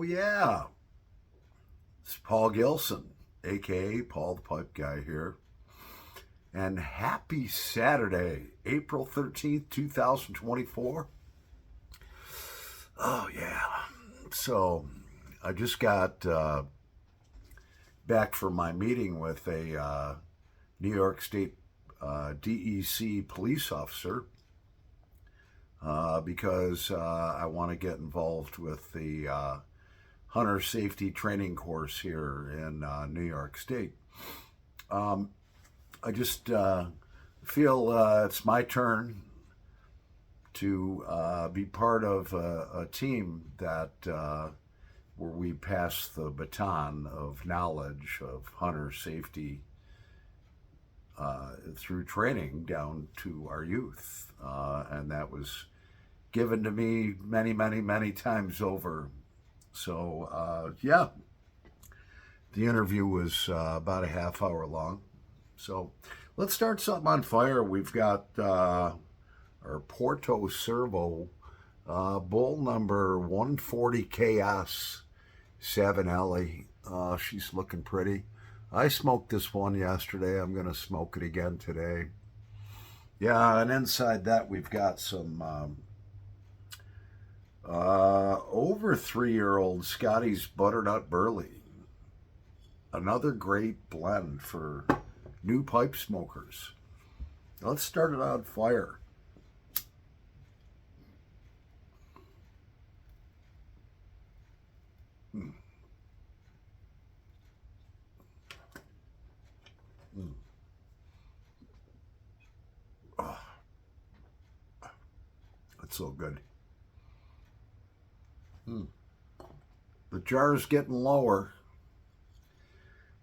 Yeah, it's Paul Gilson, aka Paul the Pipe Guy here. And happy Saturday, April 13th, 2024. Oh, yeah. So I just got back from my meeting with a New York State DEC police officer because I want to get involved with the hunter safety training course here in New York State. I just feel it's my turn to be part of a team that where we pass the baton of knowledge of hunter safety through training down to our youth, and that was given to me many, many, many times over. So yeah, the interview was about a half hour long. So let's start something on fire. We've got our Porto Servo bull number 140 Chaos 7 Ellie. She's looking pretty. I smoked this one yesterday. I'm going to smoke it again today. Yeah, and inside that we've got some over 3-year-old Scotty's Butternut Burley. Another great blend for new pipe smokers. Let's start it on fire. Mm. Mm. Oh, that's so good. Mm. The jar's getting lower.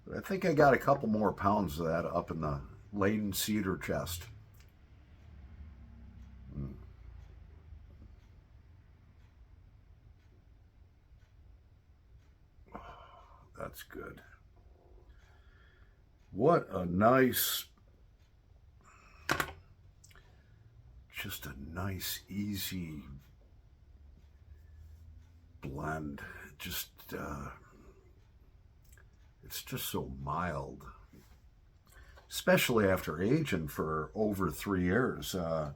But I think I got a couple more pounds of that up in the laden cedar chest. Mm. That's good. What a nice, just a nice, easy blend. Just, it's just so mild, especially after aging for over 3 years. I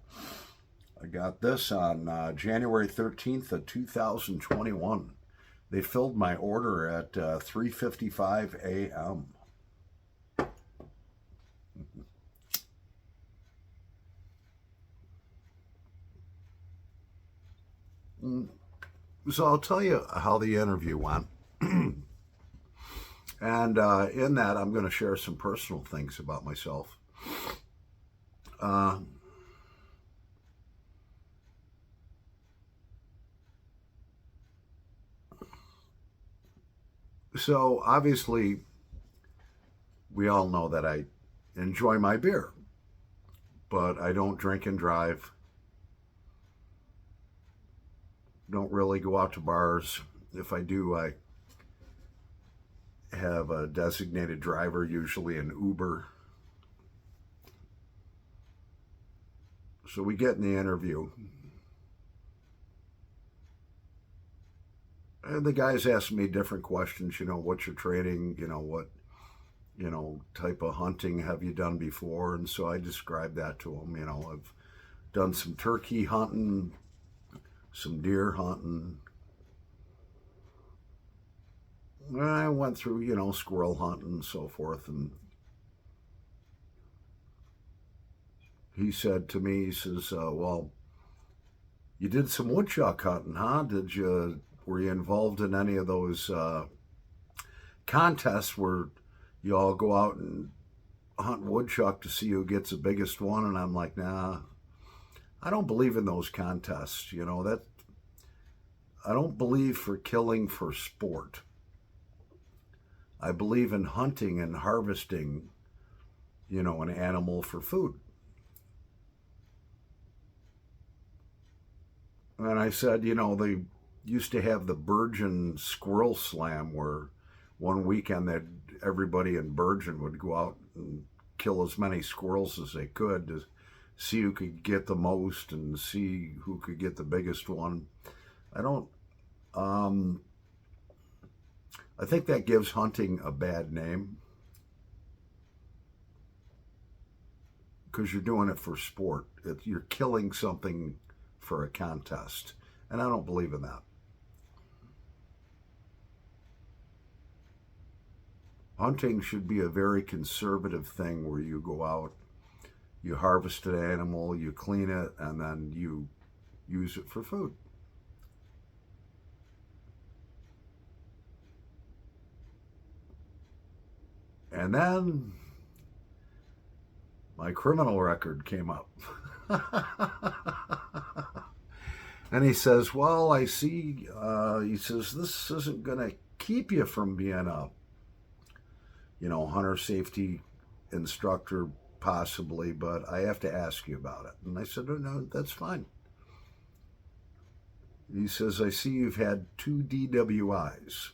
got this on January 13th of 2021. They filled my order at 3:55 a.m. So I'll tell you how the interview went. And in that, I'm going to share some personal things about myself. So obviously, we all know that I enjoy my beer, but I don't drink and drive. Don't really go out to bars. If I do, I have a designated driver, usually an Uber. So we get in the interview, and the guy's asking me different questions. What's your training? What type of hunting have you done before? And so I described that to him. I've done some turkey hunting, some deer hunting. I went through, squirrel hunting and so forth. And he said to me, he says, well, you did some woodchuck hunting, huh? Were you involved in any of those contests where you all go out and hunt woodchuck to see who gets the biggest one? And I'm like, nah, I don't believe in those contests. That I don't believe for killing for sport. I believe in hunting and harvesting, an animal for food. And I said, they used to have the Bergen Squirrel Slam where one weekend that everybody in Bergen would go out and kill as many squirrels as they could to see who could get the most and see who could get the biggest one. I don't I think that gives hunting a bad name because you're doing it for sport. You're killing something for a contest, and I don't believe in that. Hunting should be a very conservative thing where you go out, you harvest an animal, you clean it, and then you use it for food. And then my criminal record came up. And he says, well, I see, he says, this isn't going to keep you from being a, hunter safety instructor, possibly, but I have to ask you about it. And I said, oh, no, that's fine. He says, I see you've had 2 DWIs,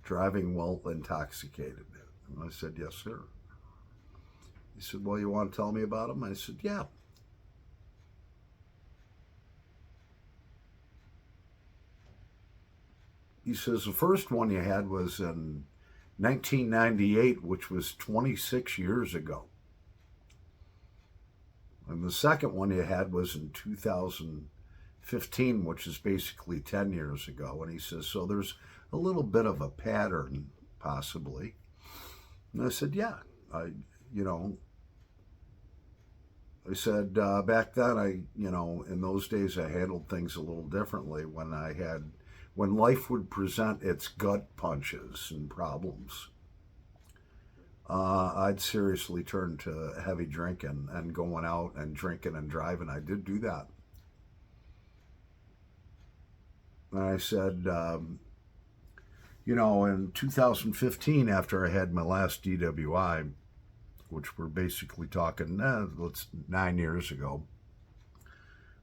driving while intoxicated. And I said, yes, sir. He said, well, you want to tell me about them? I said, yeah. He says, the first one you had was in 1998, which was 26 years ago. And the second one you had was in 2015, which is basically 10 years ago. And he says, so there's a little bit of a pattern, possibly. And I said, yeah, I said, back then, in those days, I handled things a little differently when life would present its gut punches and problems. I'd seriously turn to heavy drinking and going out and drinking and driving. I did do that. And I said, in 2015, after I had my last DWI, which we're basically talking, 9 years ago,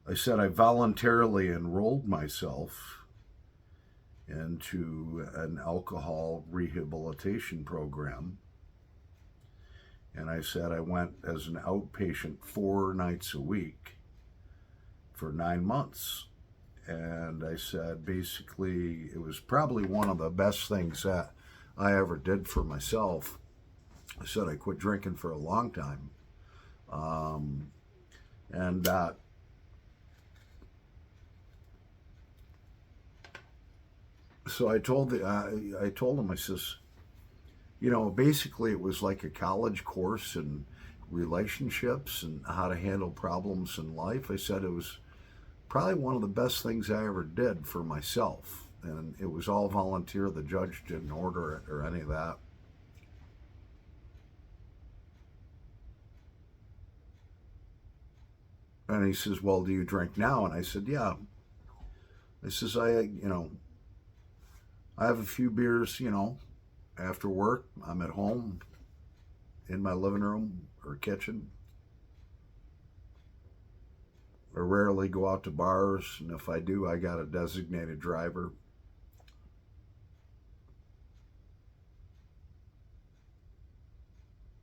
I said I voluntarily enrolled myself into an alcohol rehabilitation program. And I said I went as an outpatient 4 nights a week for 9 months. And I said, basically, it was probably one of the best things that I ever did for myself. I said I quit drinking for a long time. So I told him, I says, basically it was like a college course in relationships and how to handle problems in life. I said it was probably one of the best things I ever did for myself. And it was all volunteer. The judge didn't order it or any of that. And he says, well, do you drink now? And I said, yeah. I says, I have a few beers, after work. I'm at home in my living room or kitchen. I rarely go out to bars, and if I do, I got a designated driver.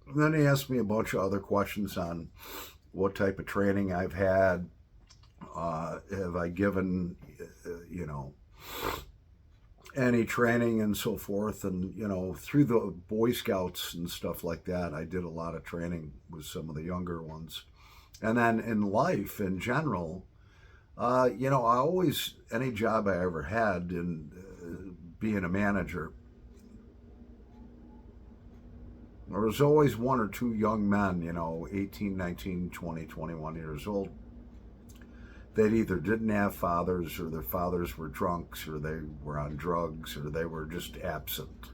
And then he asked me a bunch of other questions on what type of training I've had. Have I given, any training and so forth. And, through the Boy Scouts and stuff like that, I did a lot of training with some of the younger ones. And then in life in general, I always, any job I ever had in being a manager, there was always 1 or 2 young men, 18, 19, 20, 21 years old. That either didn't have fathers, or their fathers were drunks, or they were on drugs, or they were just absent.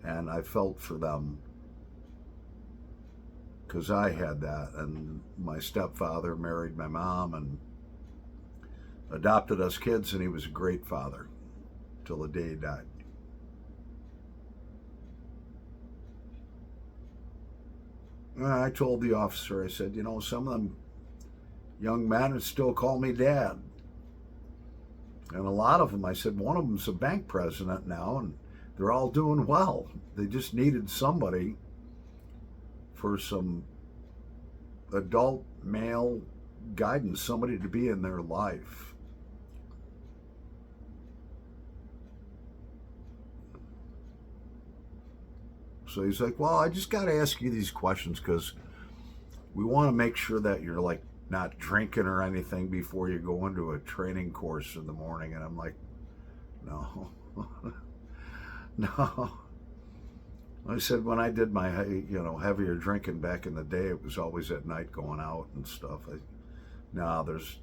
And I felt for them because I had that. And my stepfather married my mom and adopted us kids, and he was a great father till the day he died. And I told the officer, I said, some of them young men would still call me dad. And a lot of them, I said, one of them's a bank president now, and they're all doing well. They just needed somebody for some adult male guidance, somebody to be in their life. So he's like, well, I just got to ask you these questions because we want to make sure that you're like not drinking or anything before you go into a training course in the morning. And I'm like, no, no. I said, when I did my, heavier drinking back in the day, it was always at night going out and stuff. Now there's,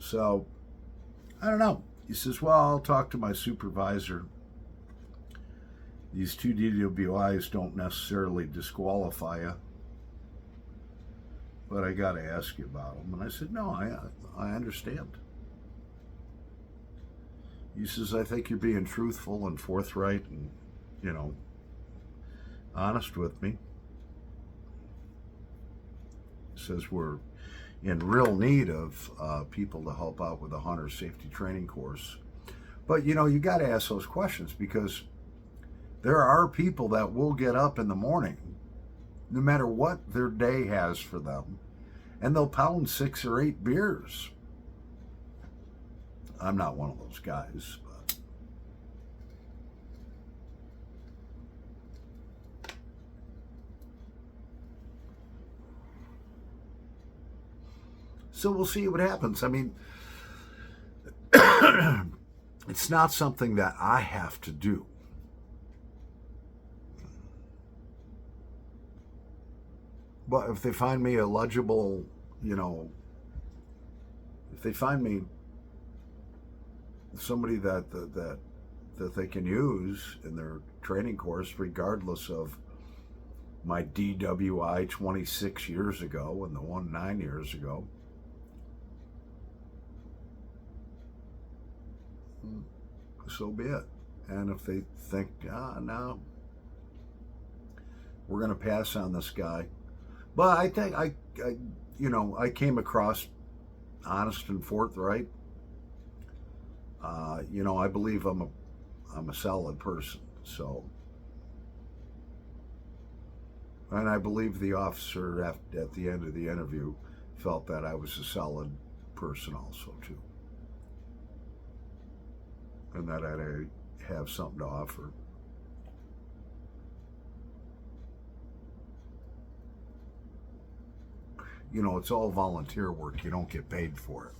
so I don't know. He says, well, I'll talk to my supervisor. These 2 DWIs don't necessarily disqualify you, but I got to ask you about them. And I said, no, I understand. He says, I think you're being truthful and forthright and, honest with me. He says, we're in real need of people to help out with a hunter safety training course. But, you got to ask those questions because there are people that will get up in the morning, no matter what their day has for them, and they'll pound 6 or 8 beers. I'm not one of those guys, but so we'll see what happens. I mean, it's not something that I have to do. But if they find me eligible, if they find me somebody that they can use in their training course, regardless of my DWI 26 years ago and the one 9 years ago, so be it. And if they think, no, we're going to pass on this guy. But I think I came across honest and forthright. I believe I'm a solid person. So, and I believe the officer at the end of the interview felt that I was a solid person also too, and that I have something to offer. It's all volunteer work. You don't get paid for it.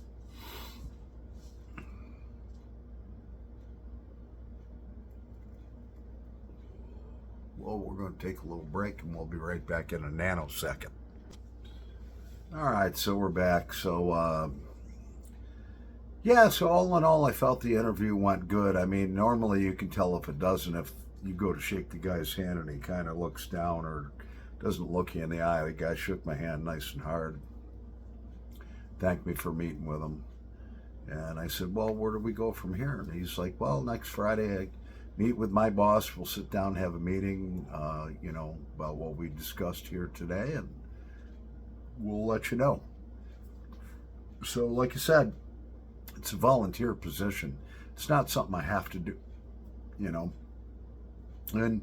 Well, we're going to take a little break and we'll be right back in a nanosecond. All right, so we're back. So, so all in all, I felt the interview went good. I mean, normally you can tell if it doesn't, if you go to shake the guy's hand and he kind of looks down or doesn't look you in the eye. The guy shook my hand nice and hard, thanked me for meeting with him. And I said, well, where do we go from here? And he's like, well, next Friday I meet with my boss. We'll sit down and have a meeting, about what we discussed here today, and we'll let you know. So, like I said, it's a volunteer position. It's not something I have to do, And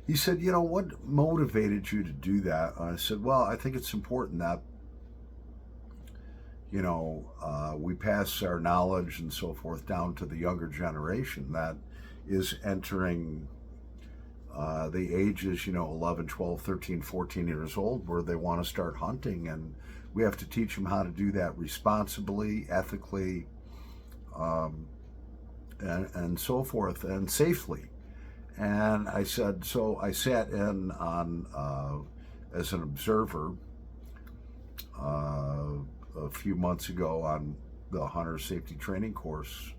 he said, what motivated you to do that? And I said, well, I think it's important that, we pass our knowledge and so forth down to the younger generation that is entering the ages, 11, 12, 13, 14 years old, where they want to start hunting. And we have to teach them how to do that responsibly, ethically, and so forth, and safely. And I said, so I sat in on as an observer a few months ago on the hunter safety training course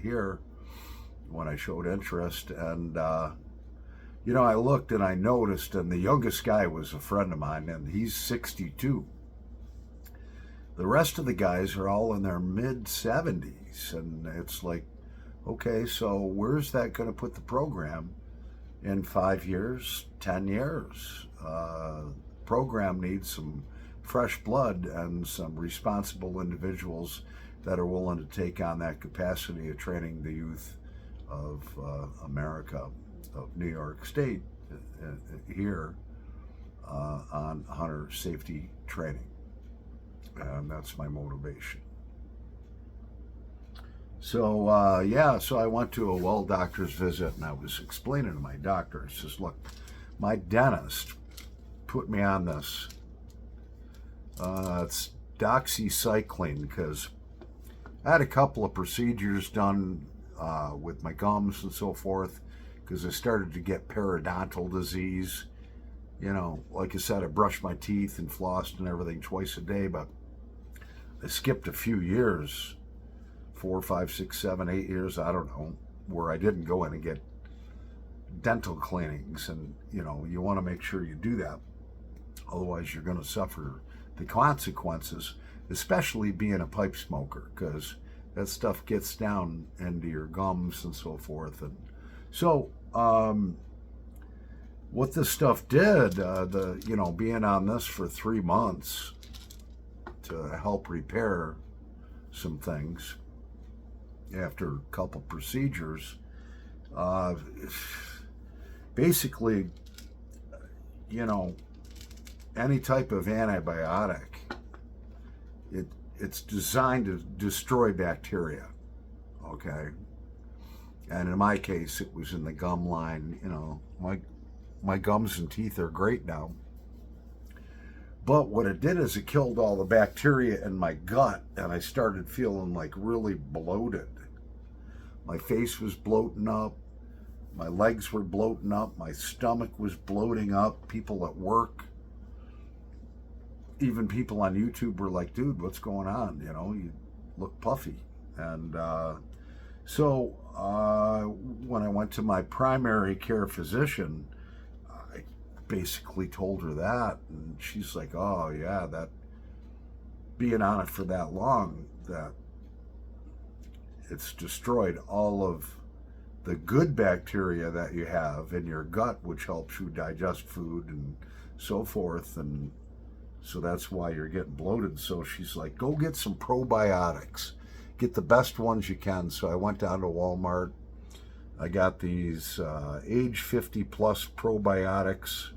here when I showed interest. And, I looked and I noticed, and the youngest guy was a friend of mine, and he's 62. The rest of the guys are all in their mid-70s, and it's like, okay, so where's that going to put the program in 5 years, 10 years? Program needs some fresh blood and some responsible individuals that are willing to take on that capacity of training the youth of America, of New York State, here on hunter safety training. And that's my motivation. So so I went to a well doctor's visit, and I was explaining to my doctor, I says, look, my dentist put me on this. It's doxycycline, because I had a couple of procedures done with my gums and so forth, because I started to get periodontal disease. You know, like I said, I brushed my teeth and flossed and everything twice a day, but I skipped a few years, 4, 5, 6, 7, 8 years, I don't know, where I didn't go in and get dental cleanings. And, you know, you want to make sure you do that. Otherwise, you're going to suffer the consequences, especially being a pipe smoker, because that stuff gets down into your gums and so forth. And so, what this stuff did, being on this for 3 months to help repair some things after a couple procedures, basically, any type of antibiotic, it's designed to destroy bacteria, okay? And in my case, it was in the gum line. My gums and teeth are great now. But what it did is it killed all the bacteria in my gut, and I started feeling like really bloated. My face was bloating up, my legs were bloating up, my stomach was bloating up. People at work, even people on YouTube, were like, dude, what's going on? You look puffy. And so when I went to my primary care physician, I basically told her that, and she's like, oh yeah, that being on it for that long, that it's destroyed all of the good bacteria that you have in your gut, which helps you digest food and so forth. And so that's why you're getting bloated. So she's like, go get some probiotics, get the best ones you can. So I went down to Walmart. I got these age 50 plus probiotics.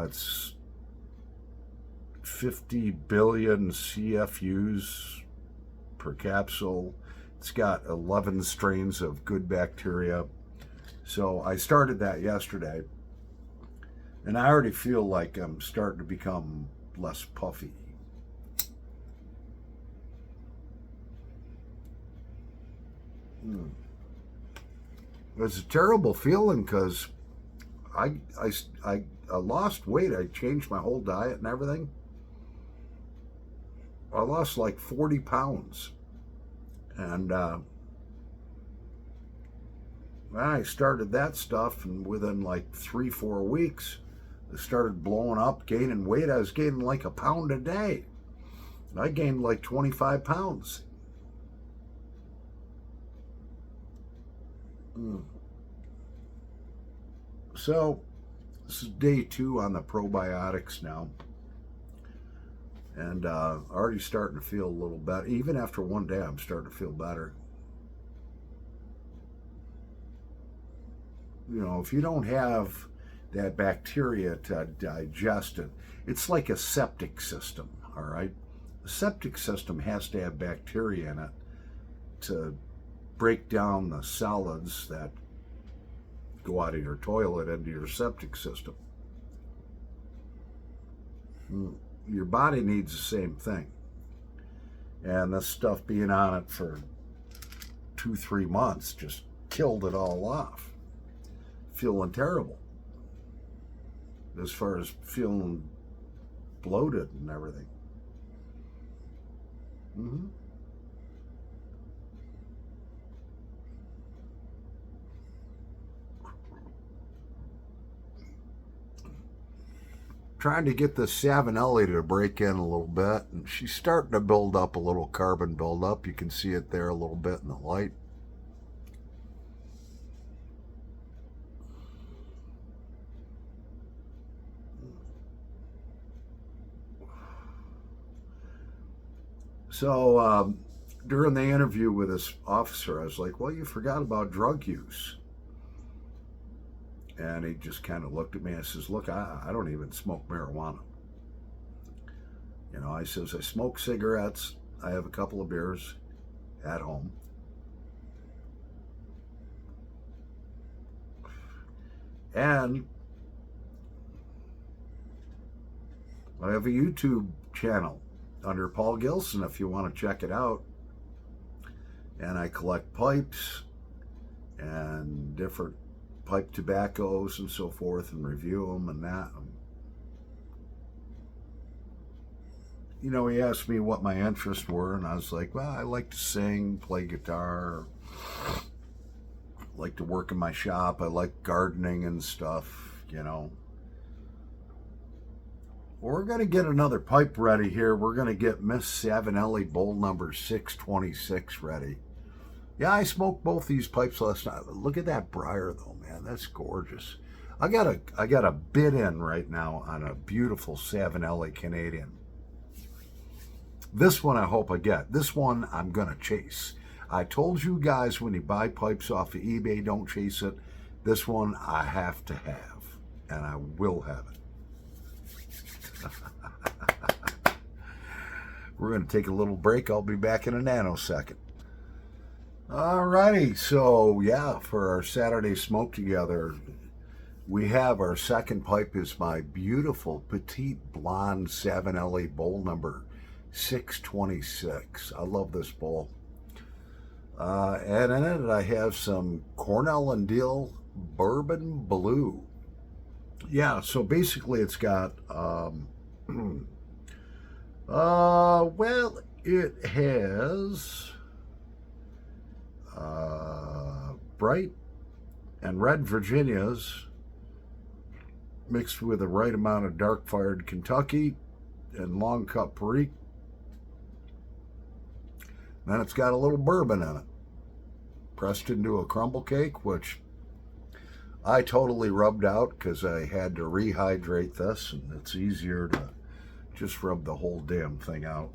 It's 50 billion CFUs per capsule. It's got 11 strains of good bacteria. So I started that yesterday, and I already feel like I'm starting to become less puffy. It's a terrible feeling, because I lost weight. I changed my whole diet and everything. I lost like 40 pounds. And I started that stuff, and within like 3-4 weeks, I started blowing up, gaining weight. I was gaining like a pound a day. I gained like 25 pounds. So this is day 2 on the probiotics now. And already starting to feel a little better. Even after one day, I'm starting to feel better. If you don't have that bacteria to digest it, it's like a septic system, all right? The septic system has to have bacteria in it to break down the solids that go out of your toilet into your septic system. Your body needs the same thing. And this stuff being on it for 2-3 months just killed it all off. Feeling terrible as far as feeling bloated and everything. Trying to get the Savinelli to break in a little bit, and she's starting to build up a little carbon buildup. You can see it there a little bit in the light. So during the interview with this officer, I was like, well, you forgot about drug use. And he just kind of looked at me and says, look, I don't even smoke marijuana. I says, I smoke cigarettes, I have a couple of beers, at home. And I have a YouTube channel under Paul Gilson if you want to check it out. And I collect pipes and different pipe tobaccos and so forth and review them and that. You know, he asked me what my interests were, and I was like, well, I like to sing, play guitar, like to work in my shop, I like gardening and stuff, you know. We're going to get another pipe ready here. We're going to get Miss Savinelli bowl number 626 ready. Yeah, I smoked both these pipes last night. Look at that briar though, man. That's gorgeous. I got a bid in right now on a beautiful Savinelli Canadian. This one I hope I get. This one I'm going to chase. I told you guys when you buy pipes off of eBay, don't chase it. This one I have to have, and I will have it. We're going to take a little break. I'll be back in a nanosecond. Alrighty, so yeah, for our Saturday smoke together, we have our second pipe is my beautiful petite blonde Savinelli bowl number 626. I love this bowl. And in it I have some Cornell and Deal Bourbon Blue. Yeah, so basically it's got well, it has bright and red Virginias mixed with the right amount of dark fired Kentucky and long cut Perique. Then it's got a little bourbon in it, pressed into a crumble cake, which I totally rubbed out because I had to rehydrate this, and it's easier to just rub the whole damn thing out.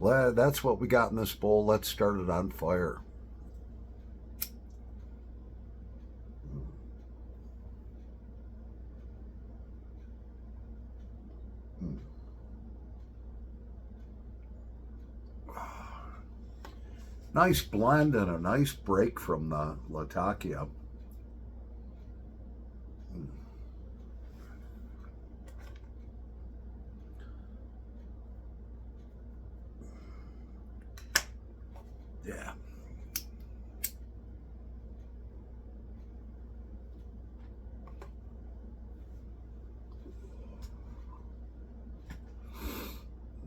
Well, that's what we got in this bowl. Let's start it on fire. Nice blend and a nice break from the Latakia. Yeah.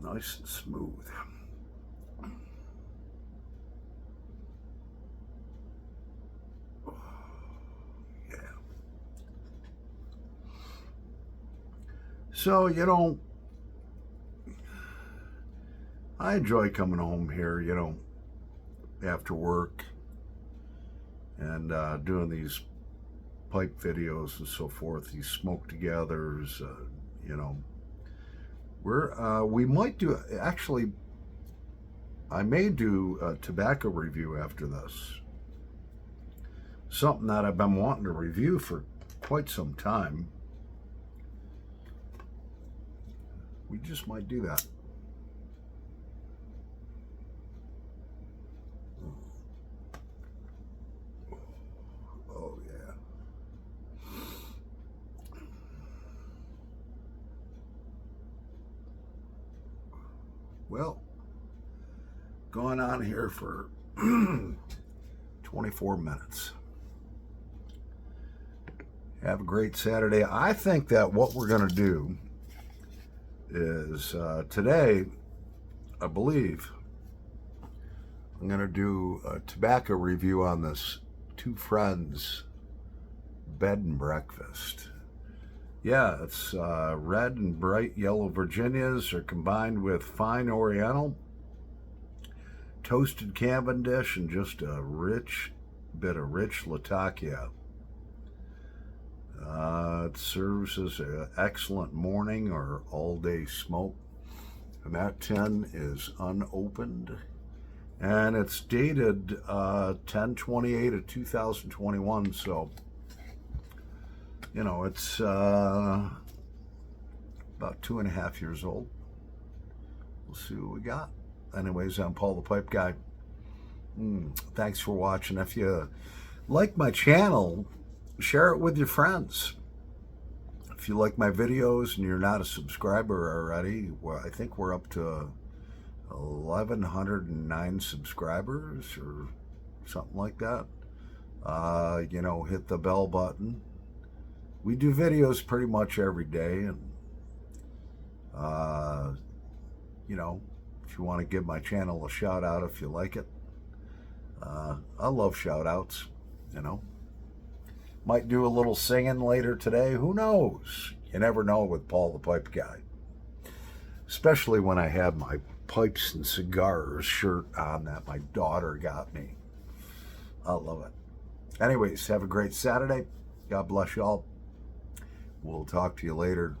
Nice and smooth. So, you know, I enjoy coming home here, you know, after work and doing these pipe videos and so forth, these smoke togethers, you know. We might do, actually, I may do a tobacco review after this. Something that I've been wanting to review for quite some time. We just might do that. Oh, yeah. Well, going on here for 24 minutes. Have a great Saturday. I think that what we're going to do is today, I believe, I'm going to do a tobacco review on this Two Friends bed and breakfast. Yeah, it's red and bright yellow Virginias are combined with fine Oriental, toasted Cavendish, and just a rich bit of rich Latakia. It serves as an excellent morning or all-day smoke. And that tin is unopened. And it's dated 10/28 of 2021. So, you know, it's about 2.5 years old. We'll see what we got. Anyways, I'm Paul the Pipe Guy. Thanks for watching. If you like my channel, share it with your friends. If you like my videos and you're not a subscriber already, well, I think we're up to 1,109 subscribers or something like that. Hit the bell button. We do videos pretty much every day, and if you want to give my channel a shout out if you like it, I love shout outs. Might do a little singing later today. Who knows? You never know with Paul the Pipe Guy. Especially when I have my Pipes and Cigars shirt on that my daughter got me. I love it. Anyways, have a great Saturday. God bless you all. We'll talk to you later.